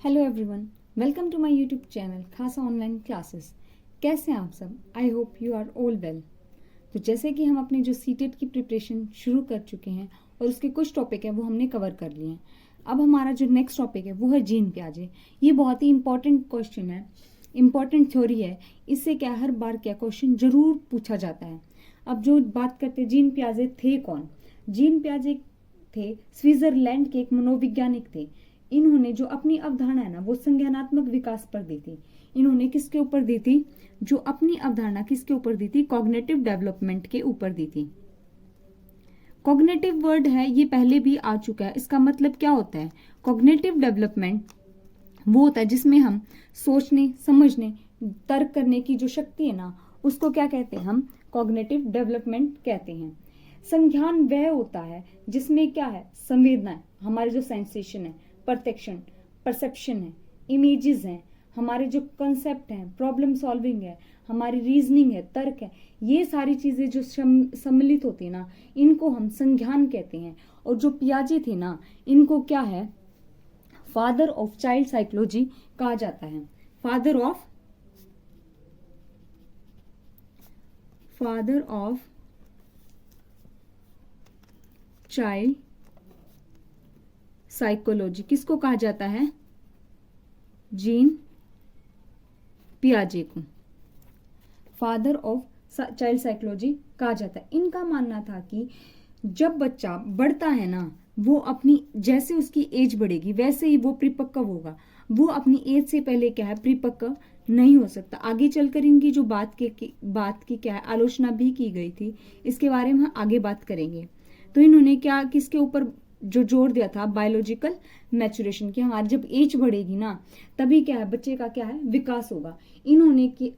Hello everyone, welcome to my YouTube channel Khasa online classes. कैसे हैं आप सब? I hope you are all well. तो जैसे कि हम अपने जो सीटेट की प्रिपरेशन शुरू कर चुके हैं और उसके कुछ टॉपिक है वो हमने कवर कर लिए हैं। अब हमारा जो नेक्स्ट टॉपिक है वो है जीन पियाजे। ये बहुत ही इंपॉर्टेंट क्वेश्चन है, इंपॉर्टेंट थ्योरी है। इससे क्या हर बार क्या क्वेश्चन जरूर पूछा जाता है। अब जो बात करते हैं, जीन पियाजे थे कौन? जीन पियाजे थे स्विट्जरलैंड के एक मनोवैज्ञानिक थे। इन्होंने जो अपनी अवधारणा है ना वो संज्ञानात्मक विकास पर दी थी। इन्होंने किसके ऊपर दी थी? जो अपनी अवधारणा किसके ऊपर दी थी? कॉग्निटिव डेवलपमेंट के ऊपर दी थी। कॉग्निटिव वर्ड है, ये पहले भी आ चुका है। इसका मतलब क्या होता है? कॉग्निटिव डेवलपमेंट वो होता है जिसमें हम सोचने, समझने, तर्क करने की जो शक्ति है ना उसको क्या कहते हैं? हम कॉग्निटिव डेवलपमेंट कहते हैं। संज्ञान वह होता है जिसमें क्या है? संवेदना, हमारे जो सेंसेशन है, परसेप्शन है, इमेजेस हैं, हमारे जो कंसेप्ट हैं, प्रॉब्लम सॉल्विंग है, हमारी रीजनिंग है, तर्क है, ये सारी चीजें जो सम्मिलित होती है ना इनको हम संज्ञान कहते हैं। और जो पियाजे थे ना इनको क्या है? फादर ऑफ चाइल्ड साइकोलॉजी कहा जाता है। फादर ऑफ चाइल्ड साइकोलॉजी किसको कहा जाता है? जीन पियाजे को फादर ऑफ चाइल्ड साइकोलॉजी कहा जाता है। इनका मानना था कि जब बच्चा बढ़ता है ना वो अपनी जैसे उसकी एज बढ़ेगी वैसे ही वो परिपक्व होगा। वो अपनी एज से पहले क्या है? परिपक्व नहीं हो सकता। आगे चलकर इनकी जो बात की क्या है? आलोचना भी की गई थी। इसके बारे में हम आगे बात करेंगे। तो इन्होंने क्या किसके ऊपर जो जोर दिया था? बायोलॉजिकल मैचुरेशन की। हमारी जब एज बढ़ेगी ना तभी क्या है? बच्चे का क्या है? विकास होगा। इन्होंने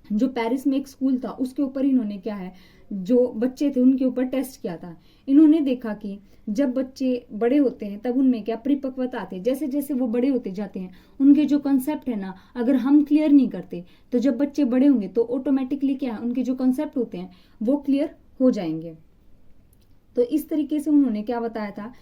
जो पेरिस में एक स्कूल था उसके ऊपर इन्होंने क्या है? जो बच्चे थे उनके ऊपर टेस्ट किया था। इन्होंने देखा कि जब बच्चे बड़े होते हैं तब उनमें क्या परिपक्वता आती है। जैसे जैसे वो बड़े होते जाते हैं उनके जो कंसेप्ट है ना अगर हम क्लियर नहीं करते तो जब बच्चे बड़े होंगे तो ऑटोमेटिकली क्या है? उनके जो कंसेप्ट होते हैं वो क्लियर हो जाएंगे। तो इस तरीके से उन्होंने क्या बताया था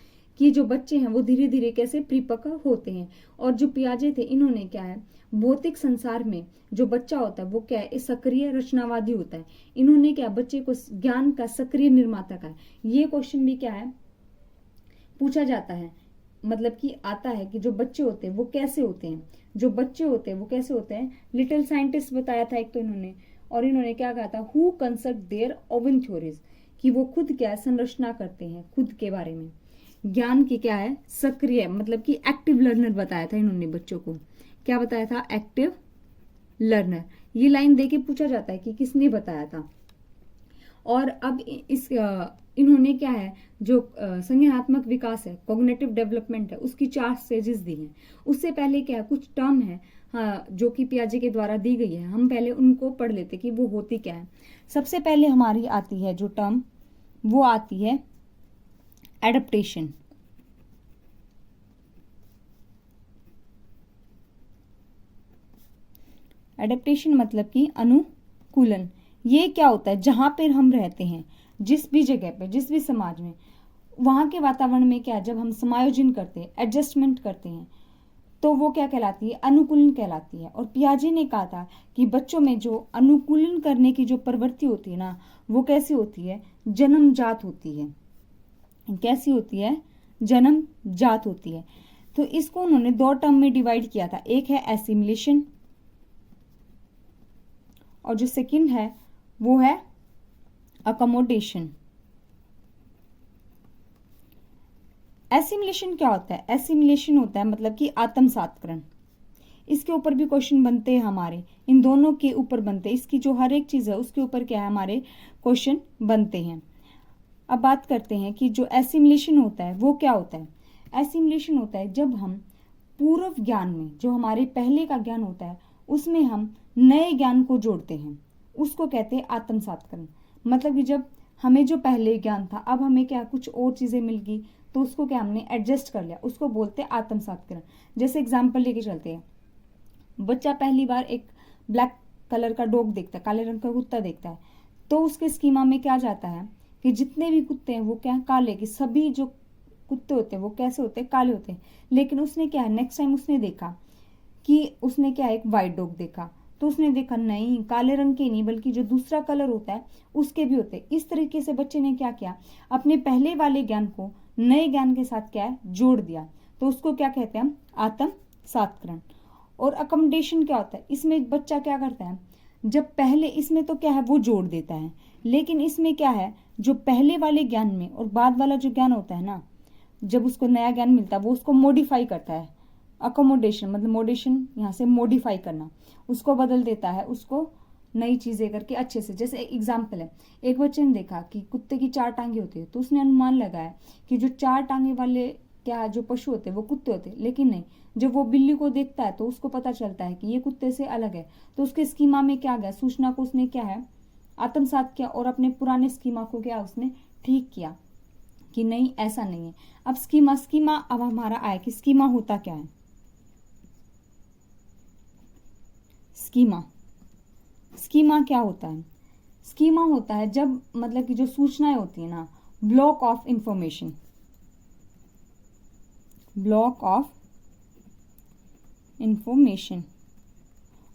कि जो बच्चे हैं वो धीरे धीरे कैसे परिपक्व होते हैं। और जो पियाजे थे इन्होंने क्या है? भौतिक संसार में जो बच्चा होता है वो क्या है? सक्रिय रचनावादी होता है। इन्होंने क्या बच्चे को ज्ञान का सक्रिय निर्माता का है। ये क्वेश्चन भी क्या है? पूछा जाता है। मतलब कि आता है कि जो बच्चे होते हैं वो कैसे होते हैं? जो बच्चे होते हैं वो कैसे होते हैं? लिटिल साइंटिस्ट बताया था एक तो इन्होंने। और इन्होंने क्या कहा था? Who construct their own theories, कि वो खुद क्या है? संरचना करते हैं खुद के बारे में। ज्ञान की क्या है? सक्रिय, मतलब कि एक्टिव लर्नर बताया था इन्होंने बच्चों को। क्या बताया था? Active learner. ये लाइन देके पूछा जाता है कि किसने बताया था। और अब इस इन्होंने क्या है? जो संज्ञानात्मक विकास है, कॉग्निटिव डेवलपमेंट है, उसकी 4 स्टेजेस दी हैं। उससे पहले क्या है? कुछ टर्म है हाँ जो कि पियाजे के द्वारा दी गई है। हम पहले उनको पढ़ लेते कि वो होती क्या है। सबसे पहले हमारी आती है जो टर्म, वो आती है एडप्टेशन। एडेप्टेशन मतलब कि अनुकूलन। ये क्या होता है? जहां पर हम रहते हैं, जिस भी जगह पे, जिस भी समाज में, वहां के वातावरण में क्या, जब हम समायोजन करते हैं, एडजस्टमेंट करते हैं, तो वो क्या कहलाती है? अनुकूलन कहलाती है। और पियाजे ने कहा था कि बच्चों में जो अनुकूलन करने की जो प्रवृत्ति होती है ना वो कैसी होती है? जन्मजात होती है। कैसी होती है? जन्मजात होती है। तो इसको उन्होंने 2 टर्म में डिवाइड किया था। एक है एसिमिलेशन और जो सेकंड है वो है अकोमोडेशन। एसिमिलेशन क्या होता है? एसिमिलेशन होता है मतलब कि आत्मसात्करण। इसके ऊपर भी क्वेश्चन बनते हैं हमारे, इन दोनों के ऊपर बनते हैं। इसकी जो हर एक चीज है उसके ऊपर क्या है? हमारे क्वेश्चन बनते हैं। अब बात करते हैं कि जो एसिमिलेशन होता है वो क्या होता है। एसिमिलेशन होता है जब हम पूर्व ज्ञान में, जो हमारे पहले का ज्ञान होता है, उसमें हम नए ज्ञान को जोड़ते हैं, उसको कहते हैं आत्मसात्करण। मतलब कि जब हमें जो पहले ज्ञान था अब हमें क्या कुछ और चीजें मिल गई तो उसको क्या हमने एडजस्ट कर लिया, उसको बोलते हैं आत्मसात्करण। जैसे एग्जाम्पल लेके चलते हैं, बच्चा पहली बार एक ब्लैक कलर का डॉग देखता है, काले रंग का कुत्ता देखता है, तो उसके स्कीमा में क्या जाता है कि जितने भी कुत्ते हैं वो क्या काले, कि सभी जो कुत्ते होते हैं वो कैसे होते हैं, काले होते हैं। लेकिन उसने क्या है, नेक्स्ट टाइम उसने देखा कि उसने क्या है, एक वाइट डॉग देखा, तो उसने देखा नहीं काले रंग के नहीं बल्कि जो दूसरा कलर होता है उसके भी होते हैं। इस तरीके से बच्चे ने क्या किया, अपने पहले वाले ज्ञान को नए ज्ञान के साथ क्या है, जोड़ दिया। तो उसको क्या कहते हैं हम, आत्म सात्करण। और अकोमोडेशन क्या होता है, इसमें बच्चा क्या करता है, जब पहले इसमें तो क्या है वो जोड़ देता है, लेकिन इसमें क्या है, जो पहले वाले ज्ञान में और बाद वाला जो ज्ञान होता है ना, जब उसको नया ज्ञान मिलता है वो उसको मॉडिफाई करता है। अकोमोडेशन मतलब मोडेशन, यहाँ से मॉडिफाई करना, उसको बदल देता है, उसको नई चीजें करके अच्छे से। जैसे एग्जाम्पल है, एक बच्चे ने देखा कि कुत्ते की 4 टांगे होती है, तो उसने अनुमान लगाया कि जो 4 टांगे वाले क्या जो पशु होते हैं वो कुत्ते होते हैं। लेकिन नहीं, जब वो बिल्ली को देखता है तो उसको पता चलता है कि ये कुत्ते से अलग है। तो उसके स्कीमा में क्या गया, सूचना को उसने क्या है, आत्मसात किया और अपने पुराने स्कीमा को क्या उसने ठीक किया कि नहीं ऐसा नहीं है। अब स्कीमा अब हमारा आया कि स्कीमा होता क्या है। स्कीमा क्या होता है, स्कीमा होता है जब मतलब कि जो सूचनाएं होती है ना, ब्लॉक ऑफ इंफॉर्मेशन,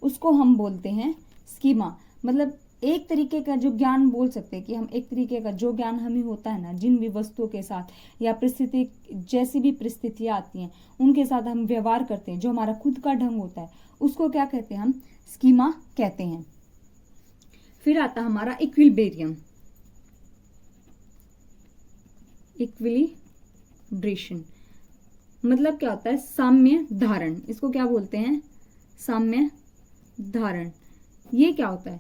उसको हम बोलते हैं स्कीमा। मतलब एक तरीके का जो ज्ञान बोल सकते हैं कि हम एक तरीके का जो ज्ञान हमें होता है ना, जिन भी वस्तुओं के साथ या परिस्थिति, जैसी भी परिस्थितियां आती हैं उनके साथ हम व्यवहार करते हैं, जो हमारा खुद का ढंग होता है उसको क्या कहते हैं, हम स्कीमा कहते हैं। फिर आता हमारा इक्विलिब्रेशन, मतलब क्या होता है, साम्य धारण। इसको क्या बोलते हैं, साम्य धारण। ये क्या होता है,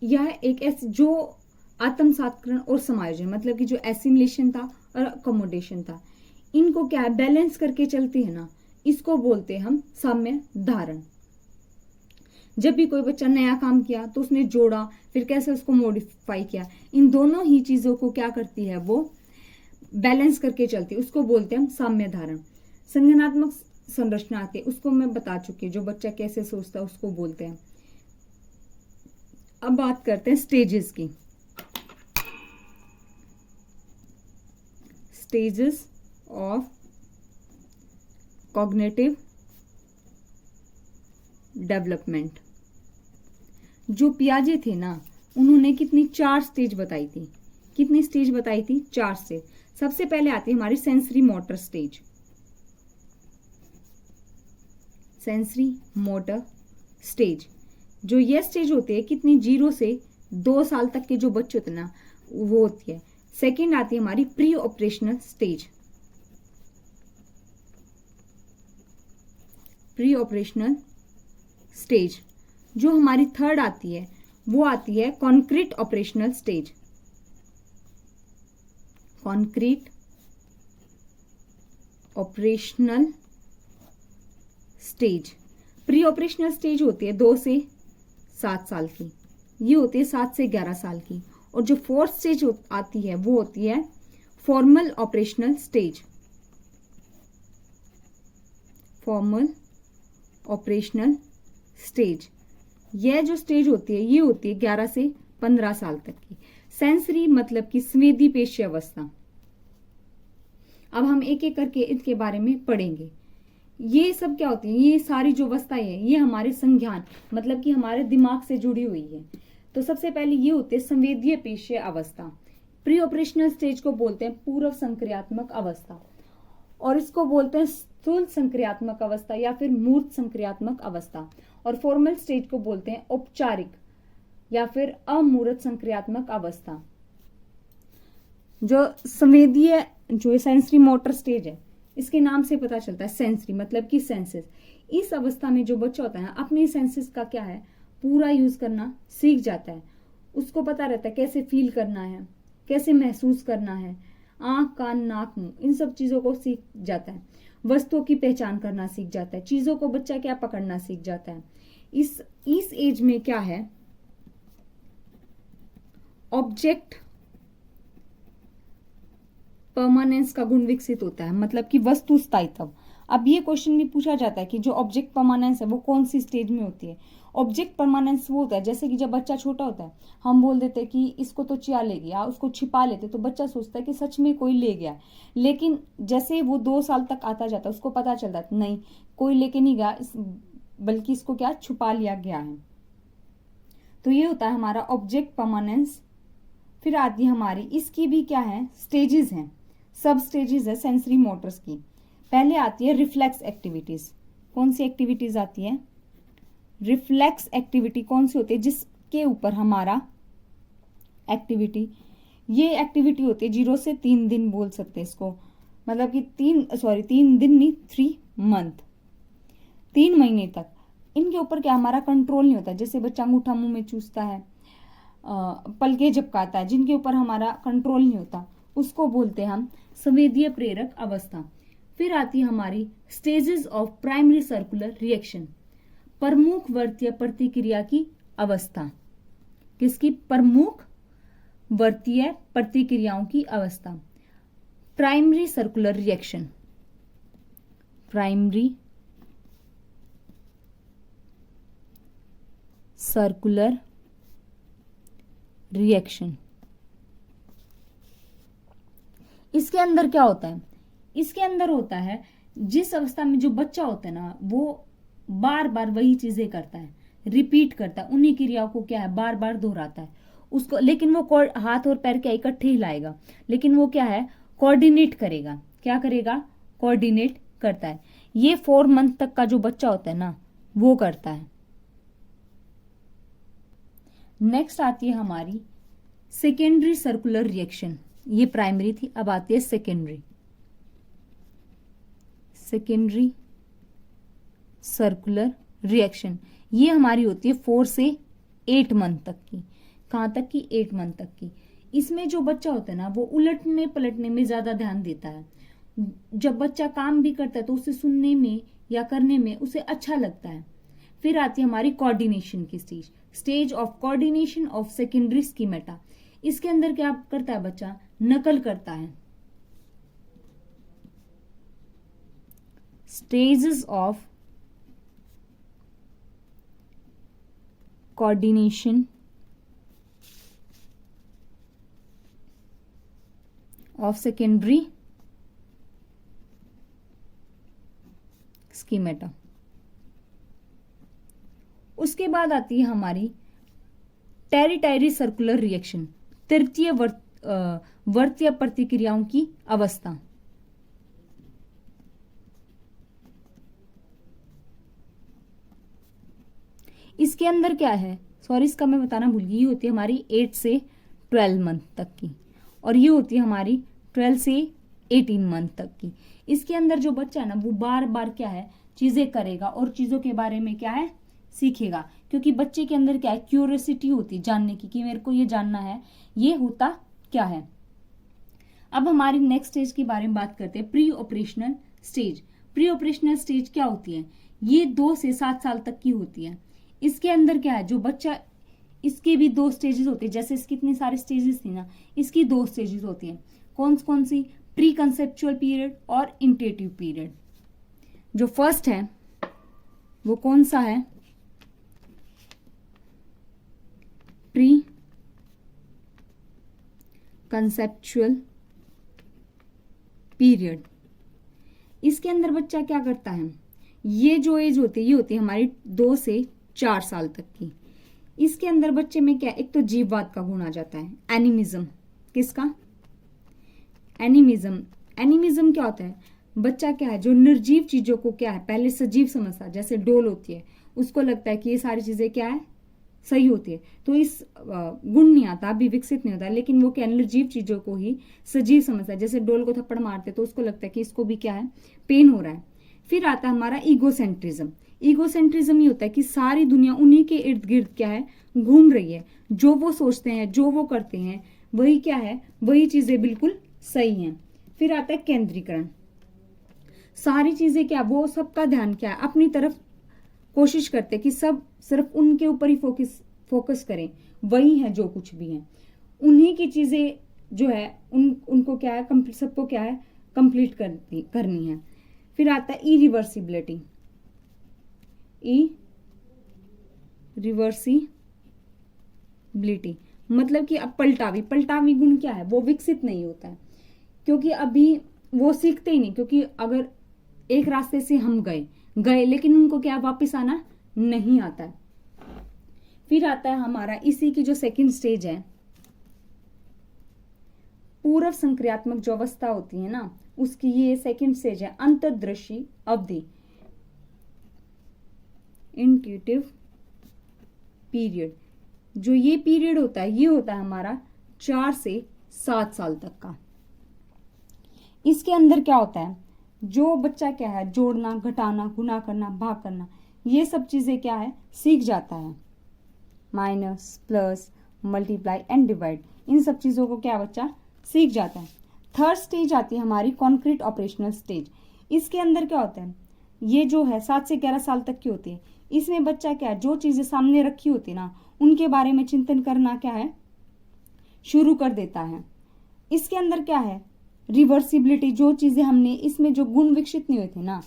यह एक ऐसे जो आत्मसात्करण और समायोजन, मतलब कि जो एसिमिलेशन था और अकोमोडेशन था, इनको क्या है बैलेंस करके चलती है ना, इसको बोलते हैं हम साम्य धारण। जब भी कोई बच्चा नया काम किया तो उसने जोड़ा, फिर कैसे उसको मॉडिफाई किया, इन दोनों ही चीजों को क्या करती है, वो बैलेंस करके चलती है, उसको बोलते हैं हम साम्य धारण। संज्ञानात्मक संरचना आती है, उसको मैं बता चुकी हूँ, जो बच्चा कैसे सोचता है उसको बोलते हैं। अब बात करते हैं स्टेजेस की। Stages of cognitive development. जो पियाजे थे ना, उन्होंने कितनी 4 स्टेज बताई थी। कितनी स्टेज बताई थी, 4 स्टेज। सबसे पहले आती है हमारी sensory motor stage. Sensory motor stage, जो ये स्टेज होती है कितनी, 0 से 2 साल तक के जो बच्चे होते हैं ना, वो होती है। सेकेंड आती है हमारी pre operational stage. Pre operational stage. जो हमारी थर्ड आती है वो आती है concrete operational stage. Concrete operational stage. Pre operational stage होती है 2 से 7 साल की, ये होती है 7 से 11 साल की। और जो फोर्थ स्टेज आती है वो होती है formal operational stage. Formal operational stage, यह जो स्टेज होती है ये होती है 11 से 15 साल तक की। सेंसरी मतलब कि संवेदी पेशी अवस्था। अब हम एक एक करके इनके बारे में पढ़ेंगे। ये सब क्या होती है, ये सारी जो अवस्थाएं हैं ये हमारे संज्ञान मतलब कि हमारे दिमाग से जुड़ी हुई है। तो सबसे पहले ये होते हैं संवेदीय पेशीय अवस्था। प्री ऑपरेशनल स्टेज को बोलते हैं पूर्व संक्रियात्मक अवस्था, और इसको बोलते हैं स्थूल संक्रियात्मक अवस्था या फिर मूर्त संक्रियात्मक अवस्था। और फॉर्मल स्टेज को बोलते हैं औपचारिक या फिर अमूर्त संक्रियात्मक अवस्था। जो संवेदीय जो सेंसरी मोटर स्टेज है, इसके नाम से पता चलता है, सेंसरी मतलब कि सेंसेस। इस अवस्था में जो बच्चा होता है अपने सेंसेस का क्या है, पूरा यूज करना सीख जाता है। उसको पता रहता है कैसे फील करना है, कैसे महसूस करना है, आंख कान नाक मुंह इन सब चीजों को सीख जाता है। वस्तुओं की पहचान करना सीख जाता है, चीजों को बच्चा क्या पकड़ना सीख जाता है। इस एज में क्या है, ऑब्जेक्ट परमानेंस का गुण विकसित होता है, मतलब कि वस्तु स्थायित्व। अब ये क्वेश्चन भी पूछा जाता है कि जो ऑब्जेक्ट परमानेंस है वो कौन सी स्टेज में होती है। ऑब्जेक्ट परमानेंस वो होता है जैसे कि जब बच्चा छोटा होता है हम बोल देते हैं कि इसको तो चिया ले गया, उसको छिपा लेते तो बच्चा सोचता है कि सच में कोई ले गया, लेकिन जैसे वो 2 साल तक आता जाता है उसको पता चलता है नहीं कोई लेके नहीं गया, बल्कि इसको क्या छुपा लिया गया है। तो ये होता है हमारा ऑब्जेक्ट परमानेंस। फिर आती है हमारी, इसकी भी क्या है स्टेजेस हैं, सब स्टेजेस है सेंसरी मोटर्स की। पहले आती है रिफ्लेक्स एक्टिविटीज। कौन सी एक्टिविटीज आती है? रिफ्लेक्स एक्टिविटी कौन सी होती है? जिसके ऊपर हमारा एक्टिविटी, ये एक्टिविटी होती है 0 से 3 दिन बोल सकते हैं इसको, मतलब कि 3 दिन नहीं 3 मंथ, 3 महीने तक इनके ऊपर क्या हमारा कंट्रोल नहीं होता। जैसे बच्चा अंगूठा मुंह में चूसता है, पलके झपकाता है, जिनके ऊपर हमारा कंट्रोल नहीं होता उसको बोलते हैं हम संवेदीय प्रेरक अवस्था। फिर आती है हमारी stages of primary circular reaction, प्रमुख वर्तीय प्रतिक्रिया की अवस्था। किसकी? प्रमुख वर्तीय प्रतिक्रियाओं की अवस्था। Primary circular reaction, primary circular reaction. इसके अंदर क्या होता है? इसके अंदर होता है जिस अवस्था में जो बच्चा होता है ना वो बार बार वही चीजें करता है, रिपीट करता है, उन्हीं क्रियाओं को क्या है बार बार दोहराता है उसको, लेकिन वो हाथ और पैर क्या इकट्ठे हिलाएगा, लेकिन वो क्या है कोऑर्डिनेट करेगा। क्या करेगा? कोऑर्डिनेट करता है। ये 4 मंथ तक का जो बच्चा होता है ना वो करता है। नेक्स्ट आती है हमारी सेकेंडरी सर्कुलर रिएक्शन। ये प्राइमरी थी, अब आती है सेकेंडरी। सेकेंडरी सर्कुलर रिएक्शन ये हमारी होती है 4 से 8 मंथ तक की। कहां तक की? 8 मंथ तक की। इसमें जो बच्चा होता है ना वो उलटने पलटने में ज्यादा ध्यान देता है। जब बच्चा काम भी करता है तो उसे सुनने में या करने में उसे अच्छा लगता है। फिर आती है हमारी कोऑर्डिनेशन की stage, stage of coordination of secondary schemata. इसके अंदर क्या करता है बच्चा? नकल करता है। Stages of coordination of secondary schemata. उसके बाद आती है हमारी टेरिटरी सर्कुलर रिएक्शन, तृतीय वर्तीय प्रतिक्रियाओं की अवस्था। इसके अंदर क्या है? सॉरी इसका मैं बताना भूल गई। ये होती है हमारी 8 से 12 मंथ तक की, और ये होती है हमारी 12 से 18 मंथ तक की। इसके अंदर जो बच्चा है ना वो बार बार क्या है चीजें करेगा और चीजों के बारे में क्या है सीखेगा, क्योंकि बच्चे के अंदर क्या है क्यूरियोसिटी होती है जानने की कि मेरे को ये जानना है ये होता क्या है। अब हमारी नेक्स्ट स्टेज के बारे में बात करते हैं, pre operational stage. Pre operational stage क्या होती है? ये 2 से 7 साल तक की होती है। इसके अंदर क्या है जो बच्चा, इसके भी 2 स्टेजेस होती है, जैसे इसकी इतनी सारी स्टेजेस थी ना, इसकी 2 स्टेजेस होती हैं। कौन सी? प्री कंसेप्चुअल पीरियड और इंटेटिव पीरियड। जो फर्स्ट है वो कौन सा है? Pre conceptual period. इसके अंदर बच्चा क्या करता है? ये जो एज होती है ये होती है हमारी 2 से 4 साल तक की। इसके अंदर बच्चे में क्या, एक तो जीववाद का गुण आ जाता है, एनिमिज्म। किसका? एनिमिज्म। एनिमिज्म क्या होता है? बच्चा क्या है जो निर्जीव चीजों को क्या है पहले सजीव समझता है, जैसे डोल होती है उसको लगता है कि ये सारी चीजें क्या है सही होती है, तो इस गुण नहीं आता, अभी विकसित नहीं होता, लेकिन वो क्या निर्जीव चीजों को ही सजीव समझता है। जैसे डोल को थप्पड़ मारते तो उसको लगता है कि इसको भी क्या है पेन हो रहा है। फिर आता है हमारा ईगोसेंट्रिज्म। ईगोसेंट्रिज्म ये होता है कि सारी दुनिया उन्हीं के इर्द गिर्द क्या है घूम रही है, जो वो सोचते हैं जो वो करते हैं वही क्या है वही चीजें बिल्कुल सही हैं। फिर आता है केंद्रीकरण। सारी चीजें क्या वो सबका ध्यान क्या है अपनी तरफ कोशिश करते कि सब सिर्फ उनके ऊपर ही फोकस करें, वही है जो कुछ भी है उन्हीं की चीजें जो है उनको क्या है सबको क्या है कंप्लीट करनी है। फिर आता है इरिवर्सिबिलिटी। रिवर्सिबिलिटी, मतलब कि अब पलटावी गुण क्या है, वो विकसित नहीं होता है, क्योंकि अभी वो सीखते ही नहीं, क्योंकि अगर एक रास्ते से हम गए लेकिन उनको क्या वापस आना नहीं आता है। फिर आता है हमारा इसी की जो सेकंड स्टेज है, पूर्व संक्रियात्मक जो अवस्था होती है ना, उसकी ये सेकंड स्टेज है, अंतर्दृष्टि अवधि, इंट्यूटिव पीरियड। जो ये पीरियड होता है, ये होता है हमारा 4 से 7 साल तक का। इसके अंदर क्या होता है, जो बच्चा क्या है, जोड़ना, घटाना, गुणा करना, भाग करना, ये सब चीजें क्या है, सीख जाता है। Minus, plus, multiply and divide, इन सब चीजों को क्या बच्चा सीख जाता है। थर्ड स्टेज आती है हमारी कॉन्क्रीट ऑपरेशनल स्टेज। इसके अंदर क्या होता है, ये जो है 7 से 11 साल तक की होती है। इसमें बच्चा क्या है, जो चीजें सामने रखी होती है ना, उनके बारे में चिंतन करना क्या है, शुरू कर देता है। इसके अंदर क्या है, रिवर्सिबिलिटी, जो चीजें हमने इसमें जो गुण विकसित नहीं हुए थे ना,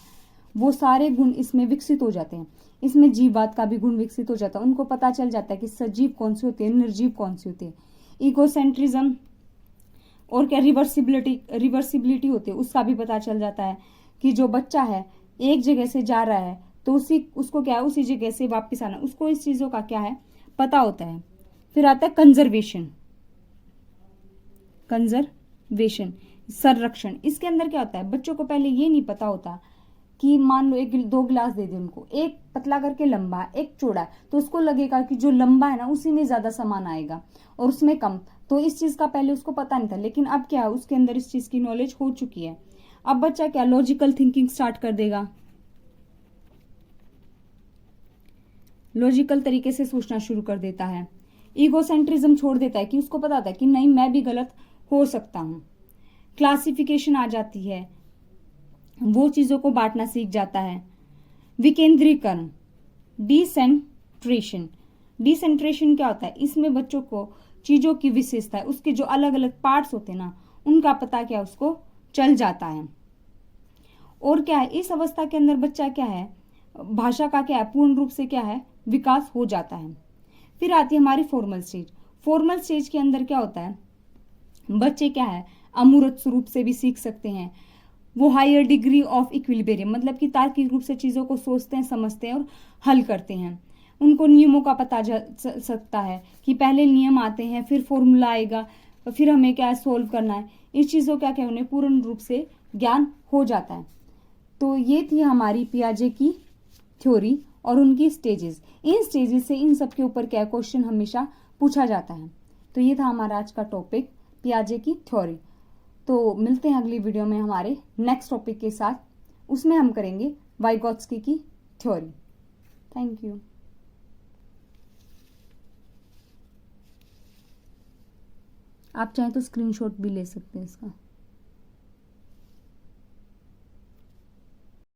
वो सारे गुण इसमें विकसित हो जाते हैं। इसमें जीववाद का भी गुण विकसित हो जाता है, उनको पता चल जाता है कि सजीव कौन से होते हैं, निर्जीव कौन से होते हैं। इकोसेंट्रिज्म और क्या रिवर्सिबिलिटी होती है, उसका भी पता चल जाता है कि जो बच्चा है एक जगह से जा रहा है तो उसको क्या है, उसी जगह से वापस आना, उसको इस चीजों का क्या है पता होता है। फिर आता है कंजर्वेशन, संरक्षण। इसके अंदर क्या होता है, बच्चों को पहले ये नहीं पता होता कि मान लो 1-2 गिलास दे दे उनको, एक पतला करके लंबा, एक चौड़ा, तो उसको लगेगा कि जो लंबा है ना उसी में ज्यादा सामान आएगा और उसमें कम। तो इस चीज का पहले उसको पता नहीं था, लेकिन अब क्या है, उसके अंदर इस चीज की नॉलेज हो चुकी है। अब बच्चा क्या लॉजिकल थिंकिंग स्टार्ट कर देगा, लॉजिकल तरीके से सोचना शुरू कर देता है। ईगोसेंट्रिज्म छोड़ देता है कि उसको पता था कि नहीं, मैं भी गलत हो सकता हूं। क्लासिफिकेशन आ जाती है, वो चीजों को बांटना सीख जाता है। विकेंद्रीकरण, डिसेंट्रेशन क्या होता है, इसमें बच्चों को चीजों की विशेषता है, उसके जो अलग अलग पार्ट्स होते हैं ना, उनका पता क्या उसको चल जाता है। और क्या है, इस अवस्था के अंदर बच्चा क्या है, भाषा का क्या है, पूर्ण रूप से क्या है, विकास हो जाता है। फिर आती है हमारी फॉर्मल स्टेज के अंदर क्या होता है, बच्चे क्या है अमूर्त रूप से भी सीख सकते हैं। वो हायर डिग्री ऑफ इक्विलिब्रियम, मतलब कि तार्किक रूप से चीजों को सोचते हैं, समझते हैं और हल करते हैं। उनको नियमों का पता चल सकता है कि पहले नियम आते हैं, फिर फॉर्मूला आएगा, फिर हमें क्या सोल्व करना है। इस चीजों का क्या उन्हें पूर्ण रूप से ज्ञान हो जाता है। तो ये थी हमारी पियाजे की थ्योरी और उनकी स्टेजेस। इन स्टेजेस से इन सब के ऊपर क्या क्वेश्चन हमेशा पूछा जाता है। तो ये था हमारा आज का टॉपिक, पियाजे की थ्योरी। तो मिलते हैं अगली वीडियो में हमारे नेक्स्ट टॉपिक के साथ, उसमें हम करेंगे वाइगोत्स्की की थ्योरी। Thank you. आप चाहें तो स्क्रीनशॉट भी ले सकते हैं इसका।